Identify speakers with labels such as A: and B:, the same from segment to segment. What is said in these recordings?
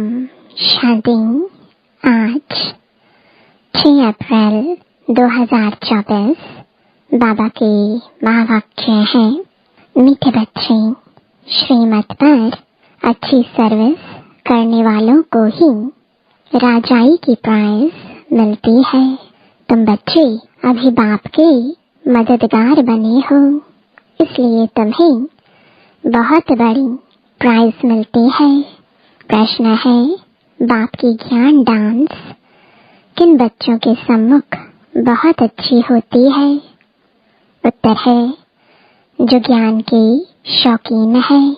A: शांति। आज 6 अप्रैल 2024 बाबा के महावाक्य हैं, मीठे बच्चे, श्रीमत पर अच्छी सर्विस करने वालों को ही राजाई की प्राइज मिलती है। तुम बच्चे अभी बाप के मददगार बने हो, इसलिए तुम्हें बहुत बड़ी प्राइज मिलती है। प्रश्न है, बाप की ज्ञान डांस किन बच्चों के सम्मुख बहुत अच्छी होती है? उत्तर है, जो ज्ञान के शौकीन है,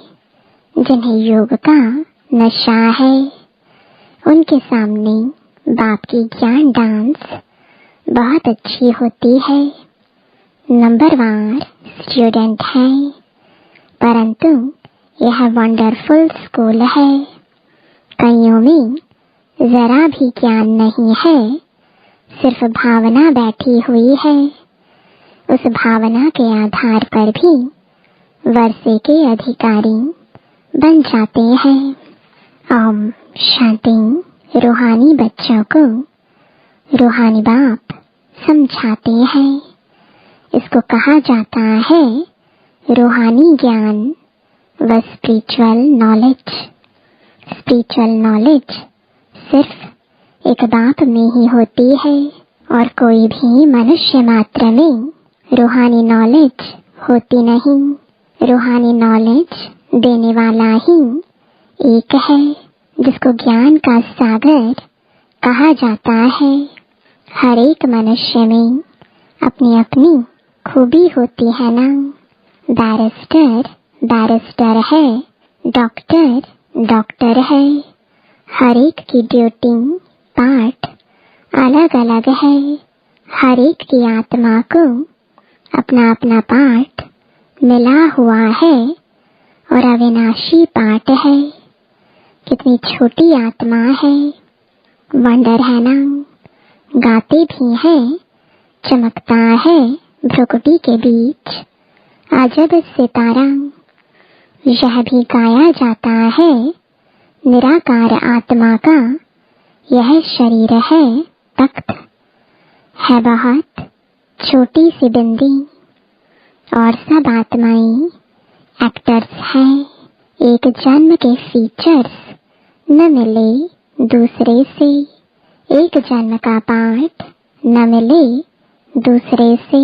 A: जिन्हें योग का नशा है, उनके सामने बाप की ज्ञान डांस बहुत अच्छी होती है। नंबरवार स्टूडेंट है, परंतु यह वंडरफुल स्कूल है। कईयों में जरा भी ज्ञान नहीं है, सिर्फ भावना बैठी हुई है। उस भावना के आधार पर भी वर्षे के अधिकारी बन जाते हैं। ओम शांति। रूहानी बच्चों को रूहानी बाप समझाते हैं। इसको कहा जाता है रूहानी ज्ञान व स्पिरिचुअल नॉलेज। स्पिरिचुअल नॉलेज सिर्फ एक बाप में ही होती है और कोई भी मनुष्य मात्र में रूहानी नॉलेज होती नहीं। रूहानी नॉलेज देने वाला ही एक है, जिसको ज्ञान का सागर कहा जाता है। हर एक मनुष्य में अपनी अपनी खूबी होती है ना। बैरिस्टर है, डॉक्टर है। हर एक की ड्यूटी पार्ट अलग अलग है। हर एक की आत्मा को अपना अपना पार्ट मिला हुआ है और अविनाशी पार्ट है। कितनी छोटी आत्मा है, वंडर है ना। गाते भी है, चमकता है भ्रुकुटी के बीच अजब सितारा। यह भी गाया जाता है, निराकार आत्मा का यह शरीर है तख्त है, बहुत छोटी सी बिंदी और सब आत्माएं एक्टर्स हैं। एक जन्म के फीचर्स न मिले दूसरे से, एक जन्म का पार्ट न मिले दूसरे से।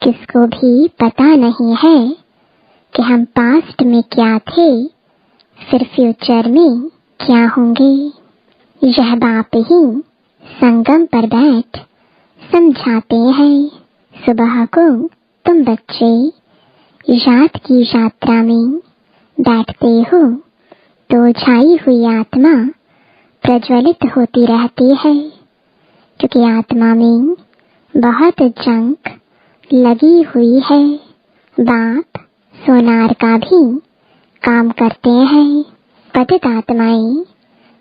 A: किसको भी पता नहीं है कि हम पास्ट में क्या थे, फिर फ्यूचर में क्या होंगे। यह बाप ही संगम पर बैठ समझाते हैं। सुबह को तुम बच्चे याद की यात्रा में बैठते हो तो छाई हुई आत्मा प्रज्वलित होती रहती है, क्योंकि आत्मा में बहुत जंग लगी हुई है। बाप सोनार का भी काम करते हैं। पतित आत्माएं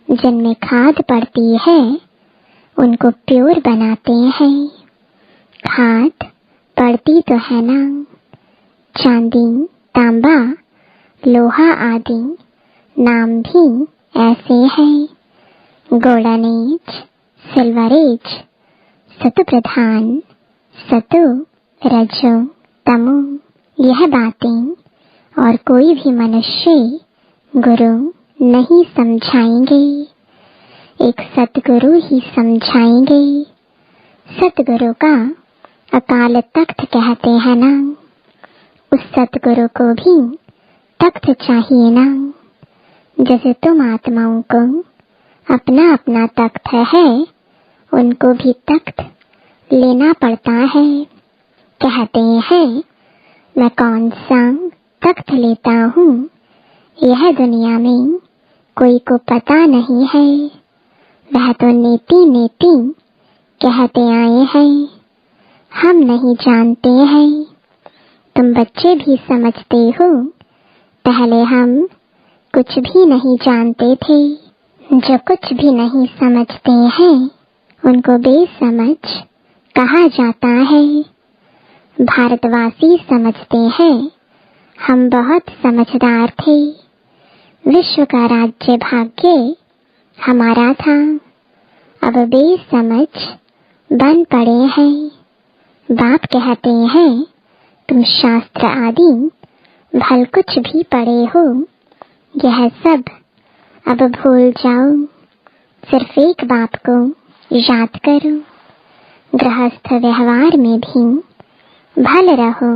A: जिनमें खाद पड़ती है, उनको प्योर बनाते हैं। खाद पड़ती तो है ना, चांदी, तांबा, लोहा आदि नाम भी ऐसे हैं। गोल्डन एज, सिल्वर एज, सतु प्रधान, सतु, रजो, तमो, यह बातें और कोई भी मनुष्य गुरु नहीं समझाएंगे, एक सतगुरु ही समझाएंगे। सतगुरु का अकाल तख्त कहते हैं ना। उस सतगुरु को भी तख्त चाहिए ना। जैसे तुम आत्माओं को अपना अपना तख्त है, उनको भी तख्त लेना पड़ता है। कहते हैं, मैं कौन सा तख्त लेता हूँ, यह दुनिया में कोई को पता नहीं है। वह तो नीति नीति कहते आए हैं, हम नहीं जानते हैं। तुम बच्चे भी समझते हो, पहले हम कुछ भी नहीं जानते थे। जो कुछ भी नहीं समझते हैं, उनको बेसमझ कहा जाता है। भारतवासी समझते हैं हम बहुत समझदार थे। विश्व का राज्य भाग्य हमारा था, अब बेसमझ बन पड़े हैं। बाप कहते हैं तुम शास्त्र आदि भल कुछ भी पढ़े हो, यह सब अब भूल जाओ, सिर्फ एक बाप को याद करो। गृहस्थ व्यवहार में भी भल रहो।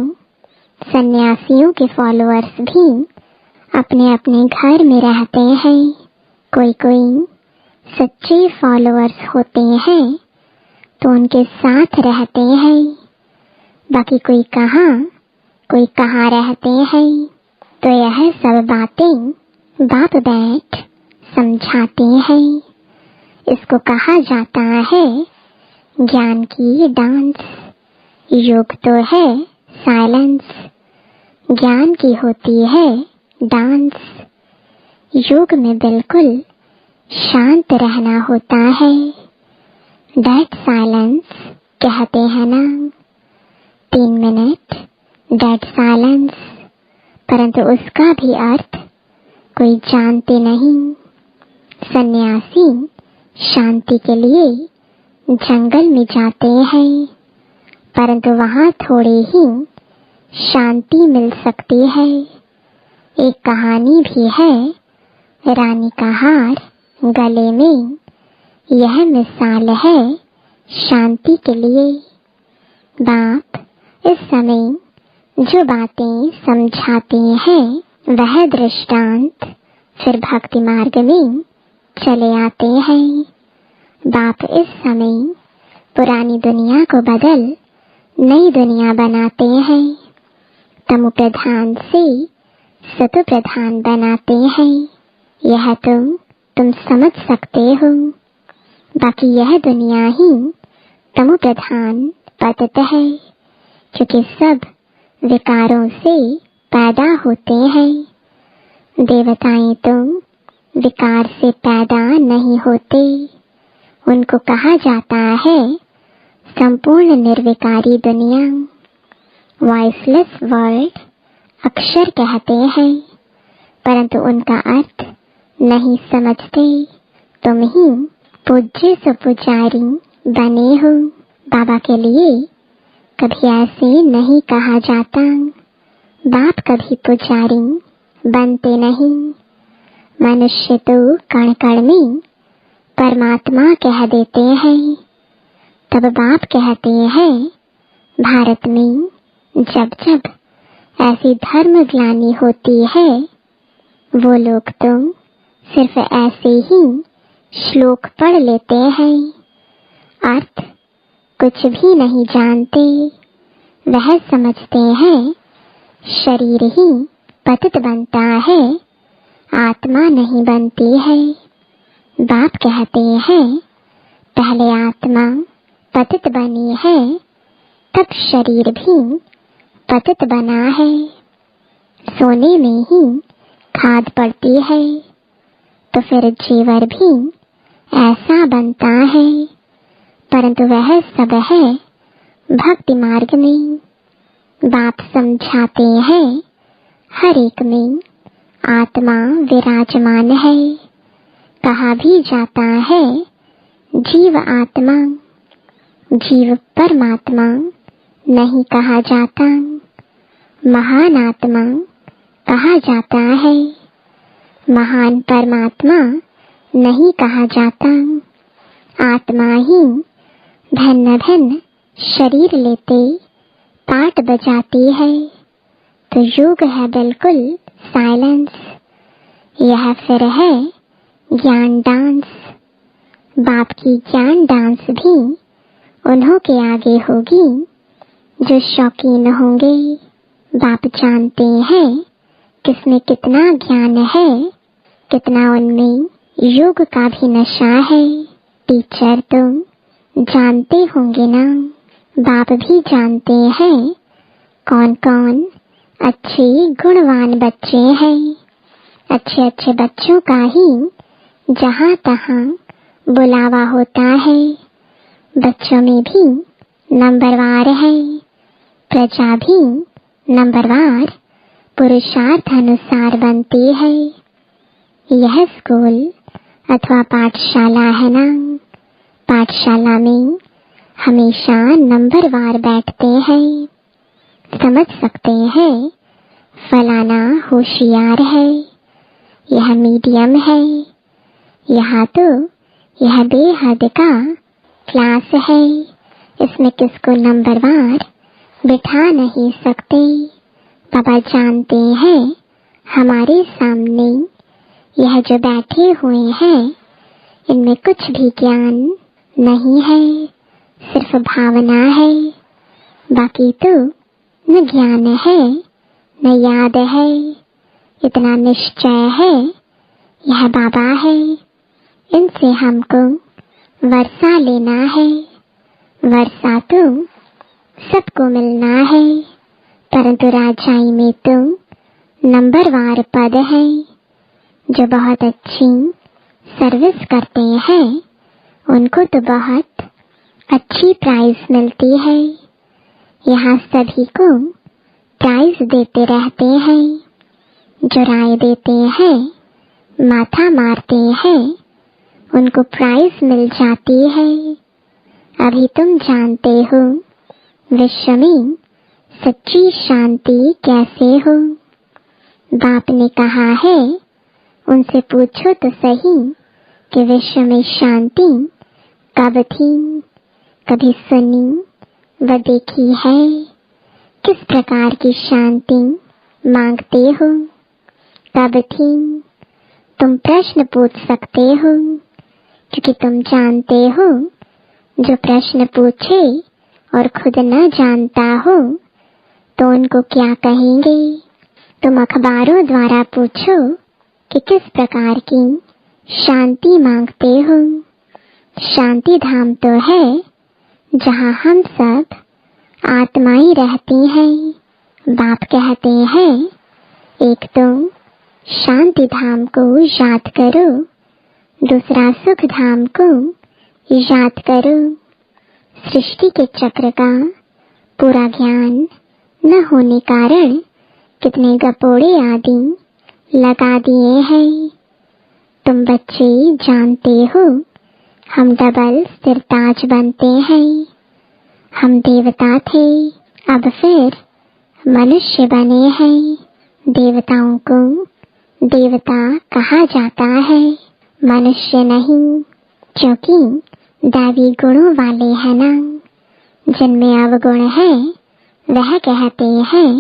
A: सन्यासियों के फॉलोअर्स भी अपने अपने घर में रहते हैं। कोई कोई सच्चे फॉलोअर्स होते हैं तो उनके साथ रहते हैं, बाकी कोई कहाँ रहते हैं। तो यह सब बातें बाप बैठ समझाते हैं। इसको कहा जाता है ज्ञान की डांस। योग तो है साइलेंस, ज्ञान की होती है डांस। योग में बिल्कुल शांत रहना होता है। डेड साइलेंस कहते हैं ना, 3 मिनट डेड साइलेंस, परंतु उसका भी अर्थ कोई जानते नहीं। सन्यासी शांति के लिए जंगल में जाते हैं, परंतु वहां थोड़ी ही शांति मिल सकती है। एक कहानी भी है, रानी का हार गले में। यह मिसाल है शांति के लिए। बाप इस समय जो बातें समझाते हैं वह दृष्टांत फिर भक्ति मार्ग में चले आते हैं। बाप इस समय पुरानी दुनिया को बदल नई दुनिया बनाते हैं। तमो प्रधान से सतो प्रधान बनाते हैं। यह तुम समझ सकते हो। बाकी यह दुनिया ही तमो प्रधान पतत है, क्योंकि सब विकारों से पैदा होते हैं। देवताएं तो विकार से पैदा नहीं होते। उनको कहा जाता है संपूर्ण निर्विकारी दुनिया। वॉइसलेस वर्ल्ड अक्षर कहते हैं, परंतु उनका अर्थ नहीं समझते। तुम ही पूज्य सुपुजारी बने हो। बाबा के लिए कभी ऐसे नहीं कहा जाता। बाप कभी पुजारी बनते नहीं। मनुष्य तो कण कण में परमात्मा कह देते हैं। तब बाप कहते हैं भारत में जब जब ऐसी धर्म ग्लानि होती है, वो लोग तो सिर्फ ऐसे ही श्लोक पढ़ लेते हैं, अर्थ कुछ भी नहीं जानते। वह समझते हैं शरीर ही पतित बनता है, आत्मा नहीं बनती है। बाप कहते हैं पहले आत्मा पतित बनी है, तब शरीर भी पतित बना है। सोने में ही खाद पड़ती है, तो फिर जीवर भी ऐसा बनता है, परंतु वह सब है भक्ति मार्ग में। बाप समझाते हैं हर एक में आत्मा विराजमान है। कहा भी जाता है जीव आत्मा, जीव परमात्मा नहीं कहा जाता। महान आत्मा कहा जाता है, महान परमात्मा नहीं कहा जाता। आत्मा ही भिन्न भिन्न शरीर लेते पाठ बजाती है, तो योग है बिल्कुल साइलेंस। यह फिर है ज्ञान डांस। बाप की ज्ञान डांस भी उन्हों के आगे होगी जो शौकीन होंगे। बाप जानते हैं किसमें कितना ज्ञान है, कितना उनमें योग का भी नशा है। टीचर तुम जानते होंगे ना, बाप भी जानते हैं कौन कौन अच्छे गुणवान बच्चे हैं। अच्छे अच्छे बच्चों का ही जहाँ तहाँ बुलावा होता है। बच्चों में भी नंबरवार है, प्रजा भी नंबरवार पुरुषार्थ अनुसार बनती है। यह स्कूल अथवा पाठशाला है ना। पाठशाला में हमेशा नंबरवार बैठते हैं। समझ सकते हैं फलाना होशियार है, यह मीडियम है। यहाँ तो यह बेहद का क्लास है, इसमें किसको नंबरवार बिठा नहीं सकते। बाबा जानते हैं हमारे सामने यह जो बैठे हुए हैं इनमें कुछ भी ज्ञान नहीं है, सिर्फ भावना है। बाकी तो न ज्ञान है न याद है। इतना निश्चय है यह बाबा है, इनसे हमको वर्षा लेना है। वर्षा तो सबको मिलना है, परंतु राजाई में तो नंबरवार पद है। जो बहुत अच्छी सर्विस करते हैं उनको तो बहुत अच्छी प्राइज मिलती है। यहाँ सभी को प्राइज देते रहते हैं। जो राय देते हैं, माथा मारते हैं, उनको प्राइज मिल जाती है। अभी तुम जानते हो विश्व में सच्ची शांति कैसे हो। बाप ने कहा है उनसे पूछो तो सही कि विश्व में शांति कब थी, कभी सुनी व देखी है। किस प्रकार की शांति मांगते हो, कब थी? तुम प्रश्न पूछ सकते हो, क्योंकि तुम जानते हो जो प्रश्न पूछे और खुद न जानता हो तो उनको क्या कहेंगे। तुम अखबारों द्वारा पूछो कि किस प्रकार की शांति मांगते हो। शांति धाम तो है जहाँ हम सब आत्माएं रहती हैं। बाप कहते हैं एक तो शांति धाम को याद करो, दूसरा सुख धाम को याद करो। सृष्टि के चक्र का पूरा ज्ञान न होने कारण कितने गपोड़े आदि लगा दिए हैं। तुम बच्चे जानते हो हम डबल सिरताज बनते हैं। हम देवता थे, अब फिर मनुष्य बने हैं। देवताओं को देवता कहा जाता है, मनुष्य नहीं, क्योंकि दैवी गुणों वाले हैं ना। जिनमें अवगुण है वह कहते हैं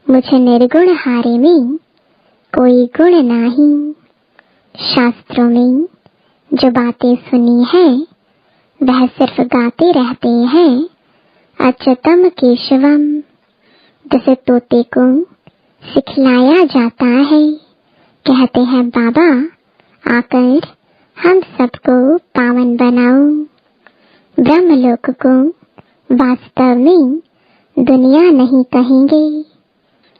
A: मुझे निर्गुण हारे में कोई गुण नहीं। शास्त्रों में जो बातें सुनी है वह सिर्फ गाते रहते हैं अच्युतम केशवम। जैसे तोते को सिखलाया जाता है, कहते हैं बाबा आकर हम सबको पावन बनाओ। ब्रह्मलोक को वास्तव में दुनिया नहीं कहेंगे,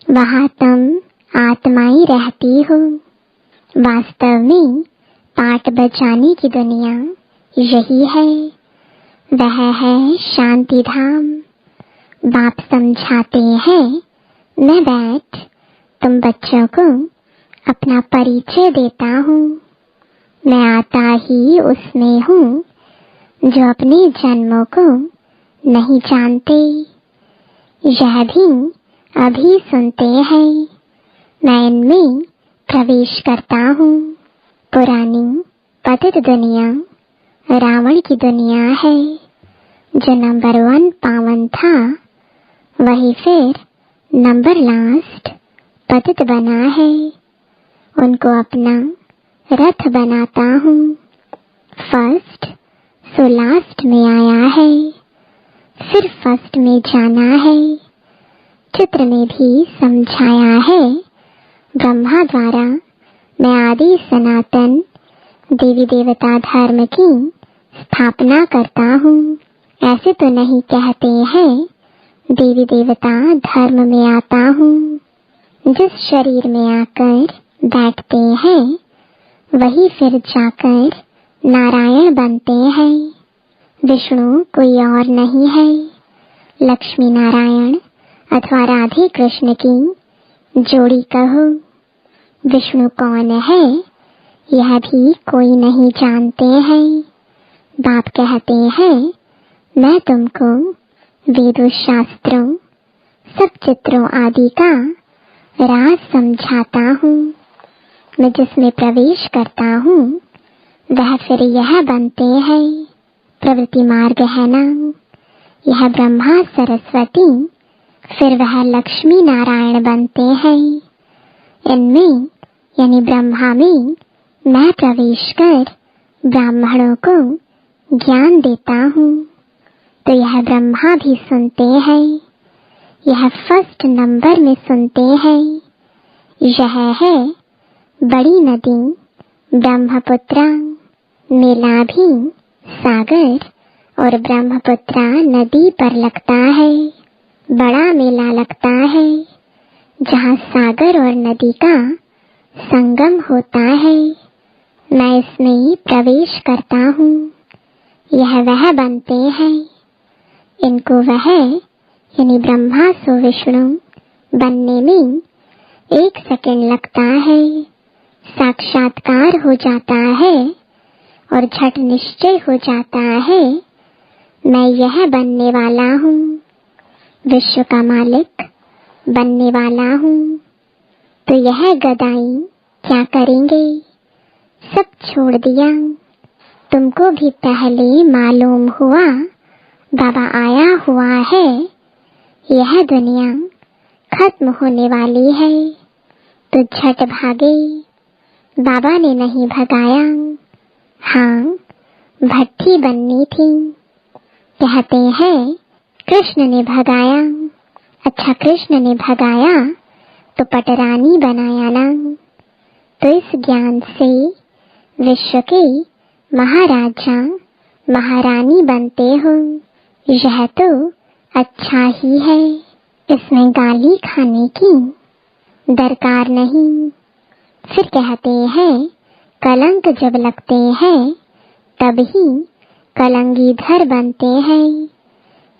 A: वहाँ तुम आत्माएं रहती हो। वास्तव में पाठ बजाने की दुनिया यही है, वह है शांति धाम। बाप समझाते हैं मैं बैठ तुम बच्चों को अपना परिचय देता हूँ। मैं आता ही उसमें हूँ जो अपने जन्मों को नहीं जानते। यह भी अभी सुनते हैं, मैं इनमें प्रवेश करता हूँ। पुरानी पतित दुनिया रावण की दुनिया है। जो नंबर 1 पावन था वही फिर नंबर लास्ट पतित बना है। उनको अपना रथ बनाता हूँ। फर्स्ट सो लास्ट में आया है, फिर फर्स्ट में जाना है। चित्र में भी समझाया है ब्रह्मा द्वारा मैं आदि सनातन देवी देवता धर्म की स्थापना करता हूँ। ऐसे तो नहीं कहते हैं देवी देवता धर्म में आता हूँ। जिस शरीर में आकर बैठते हैं वही फिर जाकर नारायण बनते हैं। विष्णु कोई और नहीं है। लक्ष्मी नारायण अथवा राधे कृष्ण की जोड़ी कहो। विष्णु कौन है यह भी कोई नहीं जानते हैं। बाप कहते हैं, मैं तुमको वेदों, शास्त्रों, सब चित्रों आदि का राज समझाता हूँ। मैं जिसमें प्रवेश करता हूँ वह फिर यह बनते हैं। प्रवृत्ति मार्ग है ना, यह ब्रह्मा सरस्वती फिर वह लक्ष्मी नारायण बनते हैं। इनमें यानी ब्रह्मा में मैं प्रवेश कर ब्राह्मणों को ज्ञान देता हूँ। तो यह ब्रह्मा भी सुनते हैं, यह फर्स्ट नंबर में सुनते हैं। यह है बड़ी नदी ब्रह्मपुत्रा, मेलाभी सागर और ब्रह्मपुत्रा नदी पर लगता है। बड़ा मेला लगता है जहाँ सागर और नदी का संगम होता है। मैं इसमें प्रवेश करता हूँ। यह वह बनते हैं। इनको वह यानी ब्रह्मा सो विष्णु बनने में 1 सेकंड लगता है। साक्षात्कार हो जाता है और झट निश्चय हो जाता है, मैं यह बनने वाला हूँ, विश्व का मालिक बनने वाला हूँ। तो यह गदाई क्या करेंगे? सब छोड़ दिया। तुमको भी पहले मालूम हुआ बाबा आया हुआ है, यह दुनिया खत्म होने वाली है। तो झट भागे। बाबा ने नहीं भगाया। हाँ, भट्ठी बननी थी। कहते हैं कृष्ण ने भगाया। अच्छा, कृष्ण ने भगाया तो पटरानी बनाया ना। तो इस ज्ञान से विश्व के महाराजा महारानी बनते हो। यह तो अच्छा ही है, इसमें गाली खाने की दरकार नहीं। फिर कहते हैं कलंक जब लगते हैं तब ही कलंगीधर बनते हैं।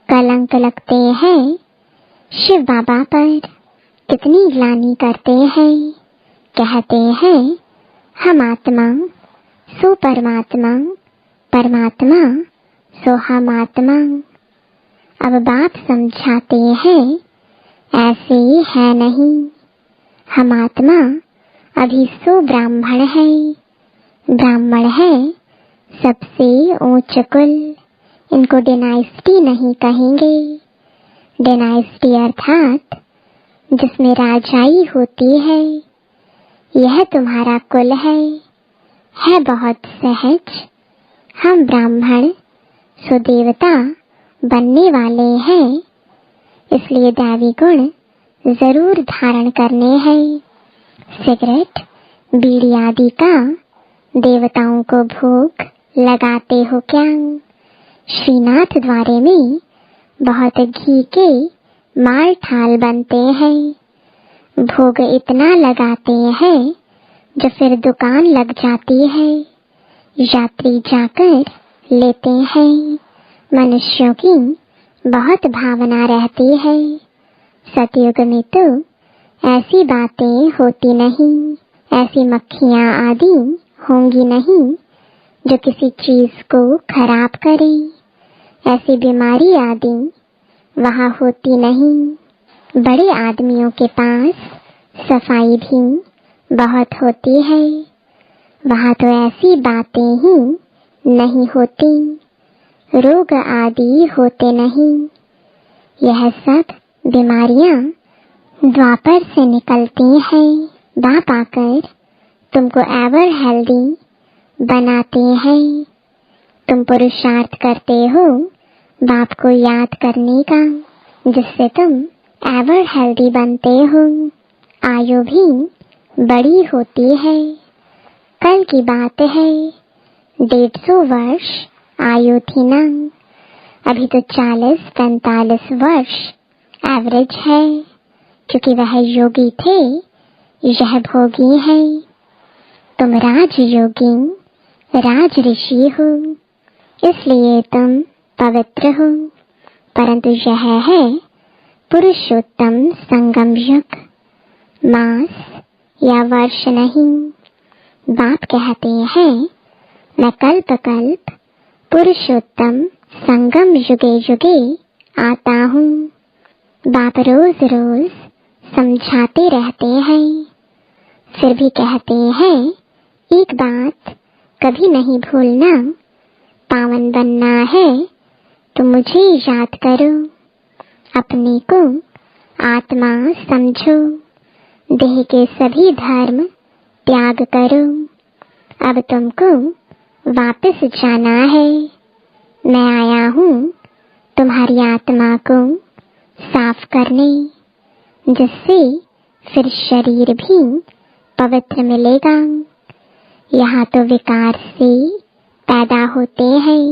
A: कलंक लगते हैं शिव बाबा पर, कितनी ग्लानि करते हैं। कहते हैं हम आत्मा सो परमात्मा, परमात्मा सो हम आत्मा। अब बाप समझाते हैं ऐसे है नहीं। हम आत्मा अभी सो ब्राह्मण है। ब्राह्मण है सबसे ऊंच कुल। इनको डायनेस्टी नहीं कहेंगे। डायनेस्टी अर्थात जिसमें राजाई होती है। यह तुम्हारा कुल है बहुत सहज। हम ब्राह्मण सो देवता बनने वाले हैं, इसलिए दैवी गुण जरूर धारण करने हैं। सिगरेट, बीड़ी आदि का देवताओं को भोग लगाते हो क्या? श्रीनाथ द्वारे में बहुत घी के माल ठाल बनते हैं। भोग इतना लगाते हैं जो फिर दुकान लग जाती है, यात्री जाकर लेते हैं। मनुष्यों की बहुत भावना रहती है। सतयुग में तो ऐसी बातें होती नहीं। ऐसी मक्खियाँ आदि होंगी नहीं जो किसी चीज को खराब करे। ऐसी बीमारी आदि वहाँ होती नहीं। बड़े आदमियों के पास सफाई भी बहुत होती है। वहाँ तो ऐसी बातें ही नहीं होती। रोग आदि होते नहीं। यह सब बीमारियां द्वापर से निकलती हैं। बाप आकर तुमको एवर हेल्दी बनाते हैं। तुम पुरुषार्थ करते हो बाप को याद करने का, जिससे तुम एवर हेल्दी बनते हो। आयु भी बड़ी होती है। कल की बात है, 150 वर्ष आयु थी ना। अभी तो 40-45 वर्ष एवरेज है, क्योंकि वह योगी थे, यह भोगी है। तुम राजयोगी, राज ऋषि हो, इसलिए तुम पवित्र हो। परंतु यह है पुरुषोत्तम संगम युग, मास या वर्ष नहीं। बाप कहते हैं, मैं कल्प कल्प पुरुषोत्तम संगम युगे युगे आता हूँ। बाप रोज रोज समझाते रहते हैं, फिर भी कहते हैं, एक बात कभी नहीं भूलना, पावन बनना है तो मुझे याद करो। अपने को आत्मा समझो, देह के सभी धर्म त्याग करो। अब तुमको वापस जाना है। मैं आया हूँ तुम्हारी आत्मा को साफ करने, जिससे फिर शरीर भी पवित्र मिलेगा। यहाँ तो विकार से पैदा होते हैं।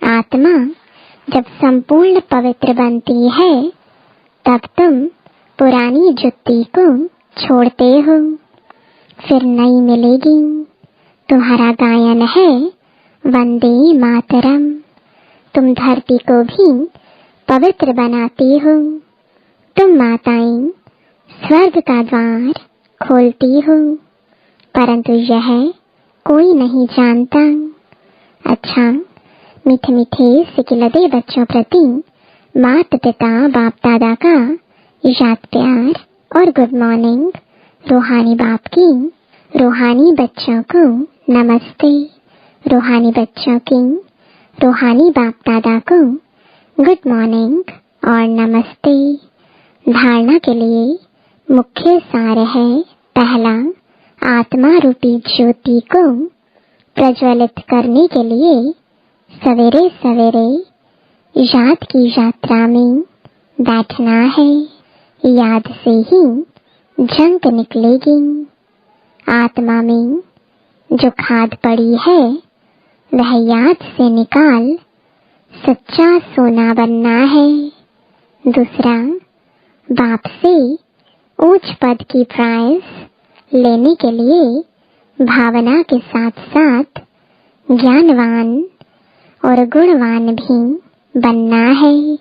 A: आत्मा जब संपूर्ण पवित्र बनती है, तब तुम पुरानी जुत्ती को छोड़ते हो, फिर नई मिलेगी। तुम्हारा गायन है वंदे मातरम। तुम धरती को भी पवित्र बनाती हो। तुम माताएं स्वर्ग का द्वार खोलती हो, परंतु यह कोई नहीं जानता। अच्छा, मीठे मीठे सिकिलदे बच्चों प्रति माता पिता बाप दादा का याद प्यार और गुड मॉर्निंग। रूहानी बाप की रूहानी बच्चों को नमस्ते। रूहानी बच्चों की रूहानी बाप दादा को गुड मॉर्निंग और नमस्ते। धारणा के लिए मुख्य सार है, पहला, आत्मा रूपी ज्योति को प्रज्वलित करने के लिए सवेरे सवेरे याद की यात्रा में बैठना है। याद से ही जंग निकलेगी। आत्मा में जो खाद पड़ी है, वह याद से निकाल सच्चा सोना बनना है। दूसरा, बाप से उच्च पद की प्राइज लेने के लिए भावना के साथ साथ ज्ञानवान और गुणवान भी बनना है।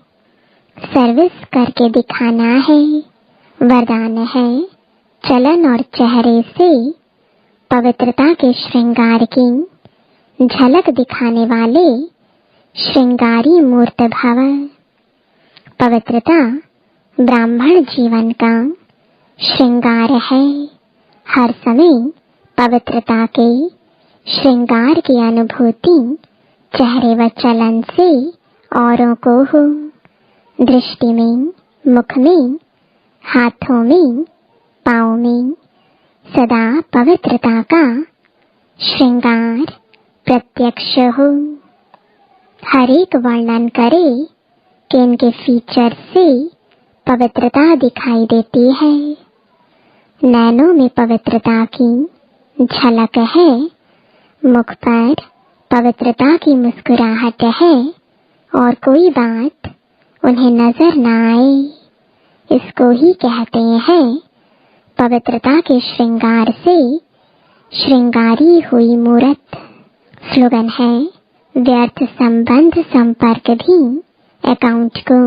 A: सर्विस करके दिखाना है। वरदान है, चलन और चेहरे से पवित्रता के श्रृंगार की झलक दिखाने वाले श्रृंगारी मूर्त भव। पवित्रता ब्राह्मण जीवन का श्रृंगार है। हर समय पवित्रता के श्रृंगार की अनुभूति चेहरे व चलन से औरों को हो। दृष्टि में, मुख में, हाथों में, पाँव में सदा पवित्रता का श्रृंगार प्रत्यक्ष हो। हर एक वर्णन करे कि इनके फीचर से पवित्रता दिखाई देती है। नैनों में पवित्रता की झलक है। मुख पर पवित्रता की मुस्कुराहट है और कोई बात उन्हें नजर न आए। इसको ही कहते हैं पवित्रता के श्रृंगार से श्रृंगारी हुई मूरत। स्लोगन है, व्यर्थ संबंध संपर्क भी अकाउंट को